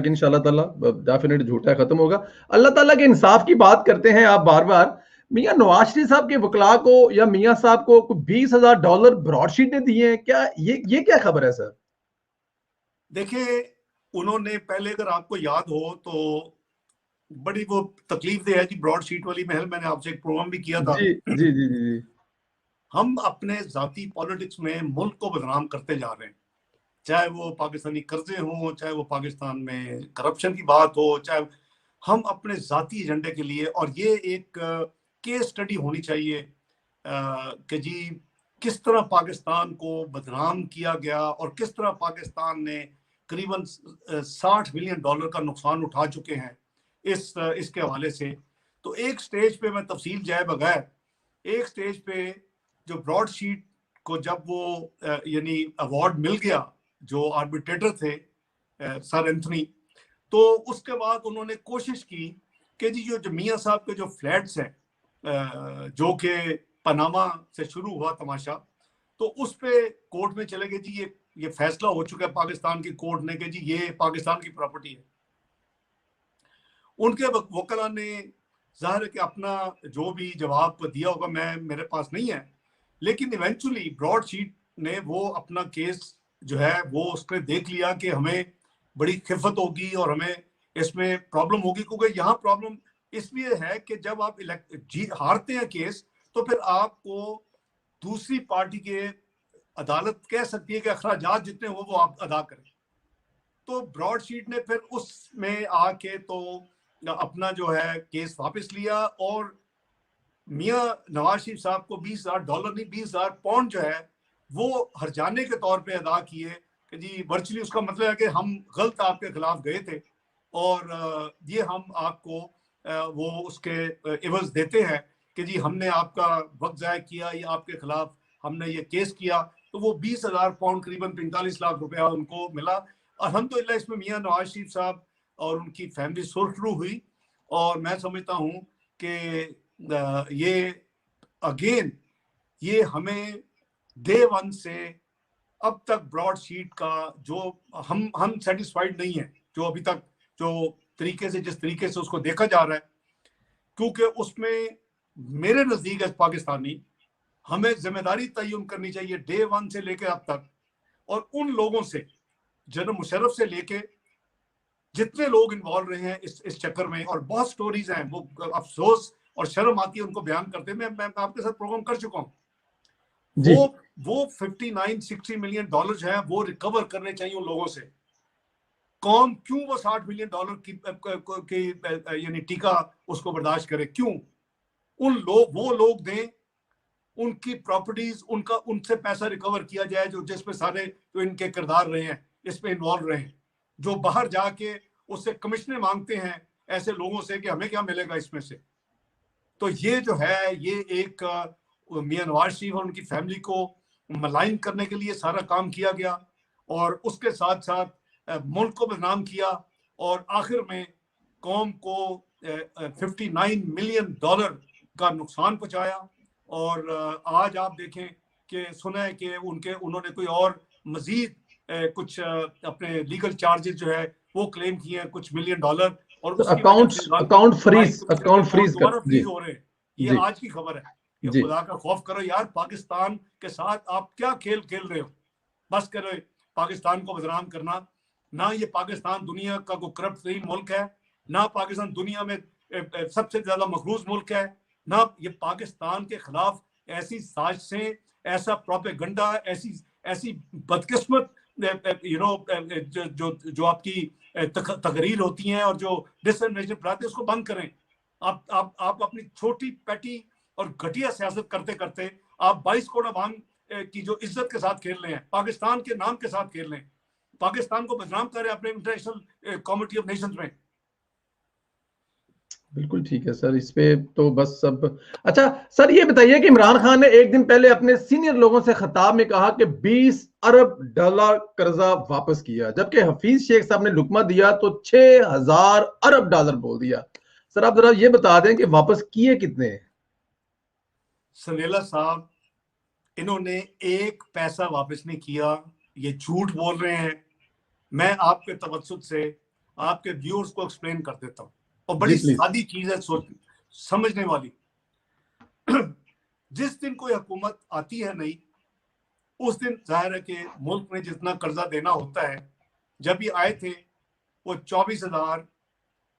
इंशाल्लाह ताला डेफिनेट झूठा खत्म होगा। अल्लाह ताला के इंसाफ की बात करते हैं आप बार-बार। मियां नवाज शरीफ साहब के वकला को या मियां साहब को $20,000 ब्रॉडशीट ने दिए हैं क्या? ये क्या खबर है सर? देखिए, उन्होंने पहले, अगर आपको याद हो तो, बड़ी वो तकलीफ दे है जी ब्रॉडशीट वाली महल। मैंने आपसे एक प्रोग्राम भी किया था। जी जी जी जी जी। हम अपने जाती पॉलिटिक्स में मुल्क को बदनाम करते जा रहे हैं, चाहे वो पाकिस्तानी कर्जे हों, चाहे वो पाकिस्तान में करप्शन की बात हो, चाहे हम अपने जाती एजेंडे के लिए। और ये एक केस स्टडी होनी चाहिए कि जी किस तरह पाकिस्तान को बदनाम किया गया और किस तरह पाकिस्तान ने करीबन $60 बिलियन का नुकसान उठा चुके हैं इसके हवाले से। तो एक स्टेज पे, मैं तफसील जाए बगैर, एक स्टेज पे जो ब्रॉडशीट को जब वो यानी अवार्ड मिल गया जो आर्बिट्रेटर थे सर एंथनी, तो उसके बाद उन्होंने कोशिश की कि जी जो मियां साहब के जो फ्लैट्स हैं, जो कि पनामा से शुरू हुआ तमाशा, तो उस पे कोर्ट में चले गए जी। ये फैसला हो चुका है पाकिस्तान की कोर्ट ने कि जी ये पाकिस्तान की प्रॉपर्टी है। उनके वकला ने जाहिर है कि अपना जो भी जवाब दिया होगा, मेरे पास नहीं है, लेकिन इवेंचुअली ब्रॉडशीट ने वो अपना केस जो है वो उसने देख लिया कि हमें बड़ी खिफत होगी और हमें इसमें प्रॉब्लम होगी, क्योंकि यहाँ प्रॉब्लम इसलिए है कि जब आप हारते हैं केस, तो फिर आपको दूसरी पार्टी के अदालत कह सकती है कि अखराजात जितने हो वो आप अदा करें। तो ब्रॉडशीट ने फिर उसमें आके तो अपना जो है केस वापस लिया और मियां नवाज शरीफ साहब को $20,000 नहीं, $20,000 जो है वो हर्जाने के तौर पे अदा किए कि जी वर्चुअली उसका मतलब है कि हम गलत आपके खिलाफ गए थे और ये हम आपको वो उसके एवज देते हैं कि जी हमने आपका वक्त ज़ाया किया या आपके खिलाफ हमने ये केस किया। तो वो $20,000 करीबन 45 लाख रुपया उनको मिला। अल्हम्दुलिल्लाह इसमें मियां नवाज शरीफ साहब और उनकी फैमिली सुरखरू हुई। और मैं समझता हूँ कि ये अगेन ये हमें डे वन से अब तक ब्रॉडशीट का जो हम सेटिस्फाइड नहीं है जो अभी तक जो तरीके से जिस तरीके से उसको देखा जा रहा है, क्योंकि उसमें मेरे नजदीक है पाकिस्तानी हमें जिम्मेदारी तय्युम करनी चाहिए डे वन से लेकर अब तक। और उन लोगों से, जनरल मुशर्रफ से लेके जितने लोग इन्वॉल्व रहे हैं इस चक्कर में, और बहुत स्टोरीज हैं, वो अफसोस और शर्म आती है उनको बयान करते। मैं आपके साथ प्रोग्राम कर चुका हूँ। वो 59-60 मिलियन डॉलर है वो रिकवर करने चाहिए उन लोगों से। कौन क्यों वो $60 मिलियन की यानी टीका उसको बर्दाश्त करे? क्यों वो लोग दें, उनकी प्रॉपर्टीज, उनका उनसे पैसा रिकवर किया जाए जो जिसमें सारे जो इनके किरदार रहे हैं इसमें इन्वॉल्व रहे हैं, जो बाहर जाके उससे कमिश्नें मांगते हैं ऐसे लोगों से कि हमें क्या मिलेगा इसमें से। तो ये जो है ये एक मियां नवाज शरीफ और उनकी फैमिली को मलाइन करने के लिए सारा काम किया गया और उसके साथ साथ मुल्क को बदनाम किया और आखिर में कौम को $59 मिलियन का नुकसान पहुंचाया। और आज आप देखें कि सुना है कि उन्होंने कोई और मजीद कुछ अपने लीगल चार्जेस जो है वो क्लेम किए हैं कुछ $1 मिलियन, और उसकी वजह से अकाउंट फ्रीज कर दोबारा फ्रीज हो रहे हैं। ये आज की खबर है। ये खुदा का खौफ करो यार, पाकिस्तान के साथ आप क्या खेल खेल रहे हो? बस करो पाकिस्तान को बदनाम करना। ना ये पाकिस्तान दुनिया का कोई करप्ट तरीन मुल्क है, ना पाकिस्तान दुनिया में सबसे ज्यादा मखरूज मुल्क है, ना ये पाकिस्तान के खिलाफ ऐसी साजिशें, ऐसा प्रोपेगेंडा, ऐसी बदकिस्मत जो आपकी तकरीर होती हैं और जो डिसइन्फॉर्मेशन फैलाते हैं उसको बंद करें। आप अपनी छोटी पैटी और घटिया सियासत करते करते आप 22 करोड़ अवाम की जो इज्जत के साथ खेल रहे हैं, पाकिस्तान के नाम के साथ खेल रहे हैं, पाकिस्तान को बदनाम कर रहे हैं अपने इंटरनेशनल कमिटी ऑफ नेशंस में। बिल्कुल ठीक है सर, इस पे तो बस सब अच्छा। सर ये बताइए कि इमरान खान ने एक दिन पहले अपने सीनियर लोगों से खिताब में कहा कि $20 अरब कर्जा वापस किया, जबकि हफीज शेख साहब ने लुकमा दिया तो $6,000 अरब बोल दिया। सर आप जरा ये बता दें कि वापस किए कितने? सनेला साहब, इन्होंने एक पैसा वापस नहीं किया, ये झूठ बोल रहे हैं। मैं आपके तवज्जुद से आपके व्यूअर्स को एक्सप्लेन कर देता हूँ, और जी बड़ी प्लीज। सादी चीज है समझने वाली। जिस दिन कोई हुकूमत आती है नई, उस दिन जाहिर है कि मुल्क में जितना कर्जा देना होता है, जब ये आए थे वो 24,000